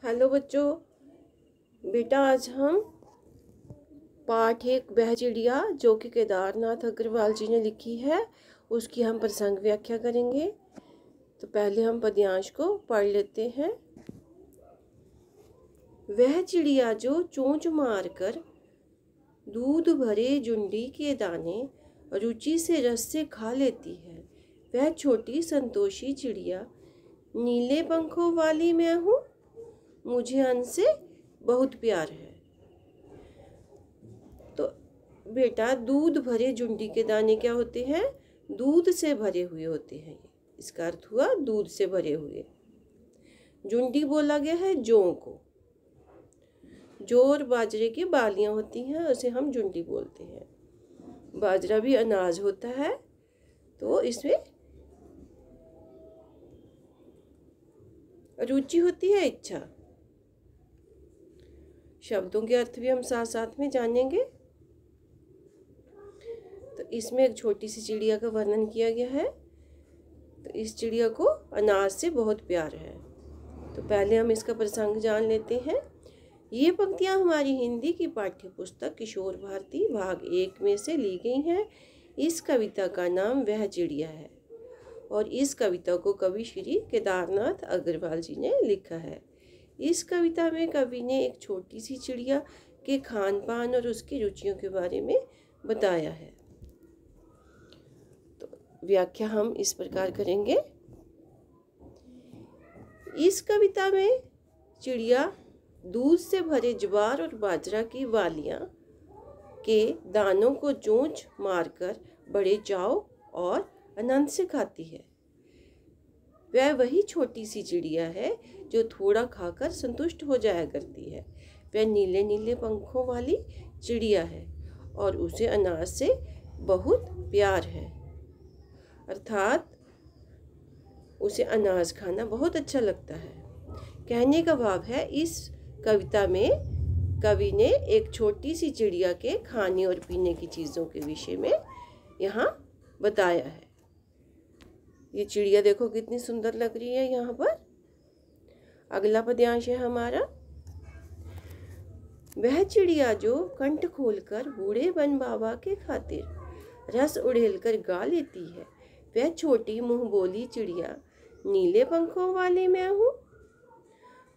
Hello बच्चों। बेटा आज हम पाठ एक वह चिड़िया जो कि केदारनाथ अग्रवाल जी ने लिखी है उसकी हम प्रसंग व्याख्या करेंगे। तो पहले हम पद्यांश को पढ़ लेते हैं। वह चिड़िया जो चोंच मारकर दूध भरे जुंडी के दाने रुचि से रस से खा लेती है, वह छोटी संतोषी चिड़िया नीले पंखों वाली मैं हूँ, मुझे अन्न से बहुत प्यार है। तो बेटा दूध भरे जुंडी के दाने क्या होते हैं? दूध से भरे हुए होते हैं। इसका अर्थ हुआ दूध से भरे हुए। जुंडी बोला गया है जौ को। जौ और बाजरे की बालियां होती हैं, उसे हम जुंडी बोलते हैं। बाजरा भी अनाज होता है। तो इसमें रुचि होती है इच्छा। शब्दों के अर्थ भी हम साथ साथ में जानेंगे। तो इसमें एक छोटी सी चिड़िया का वर्णन किया गया है। तो इस चिड़िया को अनाज से बहुत प्यार है। तो पहले हम इसका प्रसंग जान लेते हैं। ये पंक्तियां हमारी हिंदी की पाठ्य पुस्तक किशोर भारती भाग 1 में से ली गई हैं। इस कविता का नाम वह चिड़िया है और इस कविता को कवि श्री केदारनाथ अग्रवाल जी ने लिखा है। इस कविता में कवि ने एक छोटी सी चिड़िया के खान पान और उसकी रुचियों के बारे में बताया है। तो व्याख्या हम इस प्रकार करेंगे। इस कविता में चिड़िया दूध से भरे ज्वार और बाजरा की वालियां के दानों को चोंच मारकर बड़े चाव और आनंद से खाती है। वह वही छोटी सी चिड़िया है जो थोड़ा खाकर संतुष्ट हो जाया करती है। वह नीले नीले पंखों वाली चिड़िया है और उसे अनाज से बहुत प्यार है, अर्थात उसे अनाज खाना बहुत अच्छा लगता है। कहने का भाव है इस कविता में कवि ने एक छोटी सी चिड़िया के खाने और पीने की चीज़ों के विषय में यहाँ बताया है। ये चिड़िया देखो कितनी सुंदर लग रही है यहाँ पर। अगला पद्यांश है हमारा। वह चिड़िया जो कंठ खोलकर बूढ़े बन बाबा के खातिर रस उड़ेलकर गा लेती है, वह छोटी मुंह बोली चिड़िया नीले पंखों वाली मैं हूँ।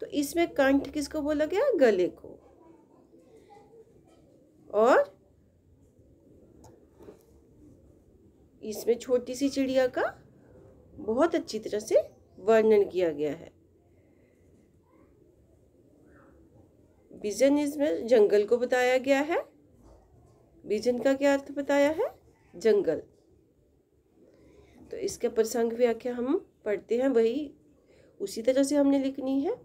तो इसमें कंठ किसको बोला गया? गले को। और इसमें छोटी सी चिड़िया का बहुत अच्छी तरह से वर्णन किया गया है। विजन इसमें जंगल को बताया गया है। विजन का क्या अर्थ बताया है? जंगल। तो इसके प्रसंग व्याख्या हम पढ़ते हैं, वही उसी तरह से हमने लिखनी है।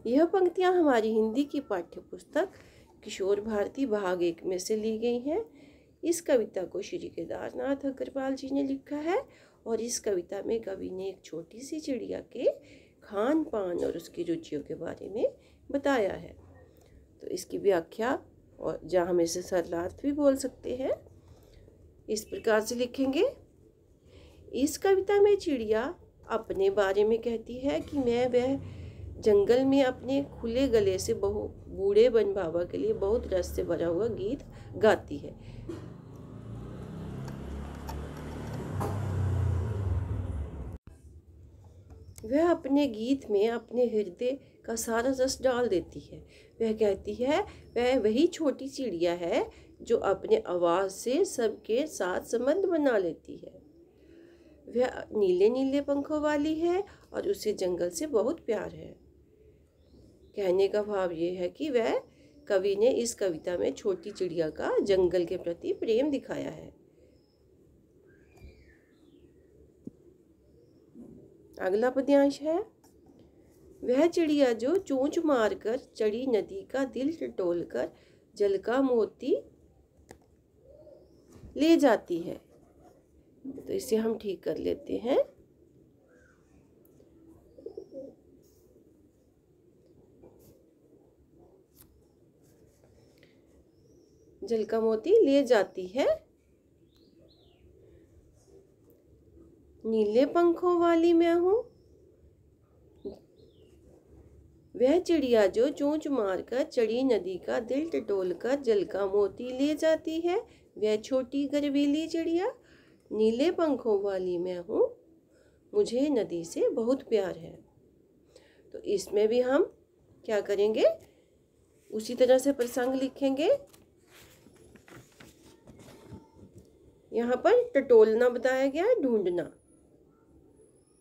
यह पंक्तियां हमारी हिंदी की पाठ्य पुस्तक किशोर भारती भाग 1 में से ली गई हैं। इस कविता को श्री केदारनाथ अग्रवाल जी ने लिखा है और इस कविता में कवि ने एक छोटी सी चिड़िया के खान पान और उसकी रुचियों के बारे में बताया है। तो इसकी व्याख्या और जहाँ हम इसे सरलार्थ भी बोल सकते हैं, इस प्रकार से लिखेंगे। इस कविता में चिड़िया अपने बारे में कहती है कि मैं वह जंगल में अपने खुले गले से बूढ़े बन बाबा के लिए बहुत रस से भरा हुआ गीत गाती है। वह अपने गीत में अपने हृदय का सारा रस डाल देती है। वह कहती है वह वही छोटी चिड़िया है जो अपने आवाज़ से सबके साथ संबंध बना लेती है। वह नीले नीले पंखों वाली है और उसे जंगल से बहुत प्यार है। कहने का भाव ये है कि वह कवि ने इस कविता में छोटी चिड़िया का जंगल के प्रति प्रेम दिखाया है। अगला पद्यांश है। वह चिड़िया जो चोंच मारकर चढ़ी नदी का दिल टटोलकर जल का मोती ले जाती है। तो इसे हम ठीक कर लेते हैं। जल का मोती ले जाती है, नीले पंखों वाली मैं हूँ। वह चिड़िया जो चोंच मारकर चढ़ी नदी का दिल टटोल कर जल का मोती ले जाती है, वह छोटी गर्वीली चिड़िया, नीले पंखों वाली मैं हूँ, मुझे नदी से बहुत प्यार है। तो इसमें भी हम क्या करेंगे, उसी तरह से प्रसंग लिखेंगे। यहाँ पर टटोलना बताया गया है, ढूंढना।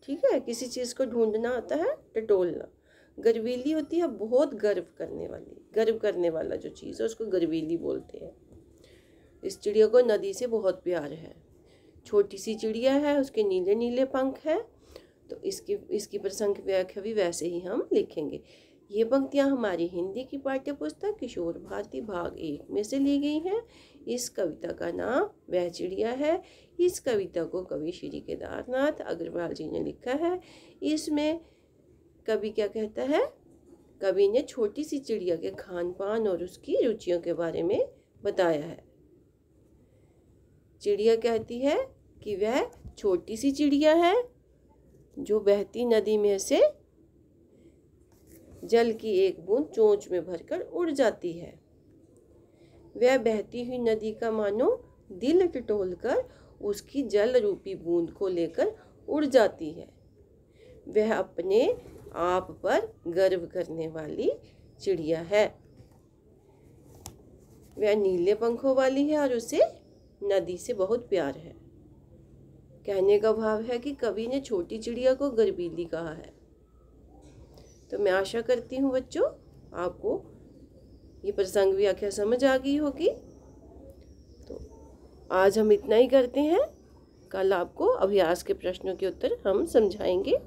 ठीक है, किसी चीज़ को ढूंढना होता है टटोलना। गर्वीली होती है बहुत गर्व करने वाली, गर्व करने वाला जो चीज़ है उसको गर्वीली बोलते हैं। इस चिड़िया को नदी से बहुत प्यार है। छोटी सी चिड़िया है, उसके नीले नीले पंख है। तो इसकी प्रसंग व्याख्या भी वैसे ही हम लिखेंगे। ये पंक्तियाँ हमारी हिंदी की पाठ्य पुस्तक किशोर भारती भाग 1 में से ली गई हैं। इस कविता का नाम वह चिड़िया है। इस कविता को कवि श्री केदारनाथ अग्रवाल जी ने लिखा है। इसमें कवि क्या कहता है, कवि ने छोटी सी चिड़िया के खान पान और उसकी रुचियों के बारे में बताया है। चिड़िया कहती है कि वह छोटी सी चिड़िया है जो बहती नदी में से जल की एक बूंद चोंच में भरकर उड़ जाती है। वह बहती हुई नदी का मानो दिल टटोलकर उसकी जल रूपी बूंद को लेकर उड़ जाती है। वह अपने आप पर गर्व करने वाली चिड़िया है। वह नीले पंखों वाली है और उसे नदी से बहुत प्यार है। कहने का भाव है कि कवि ने छोटी चिड़िया को गर्वीली कहा है। तो मैं आशा करती हूँ बच्चों आपको ये प्रसंग व्याख्या समझ आ गई होगी। तो आज हम इतना ही करते हैं। कल आपको अभ्यास के प्रश्नों के उत्तर हम समझाएंगे।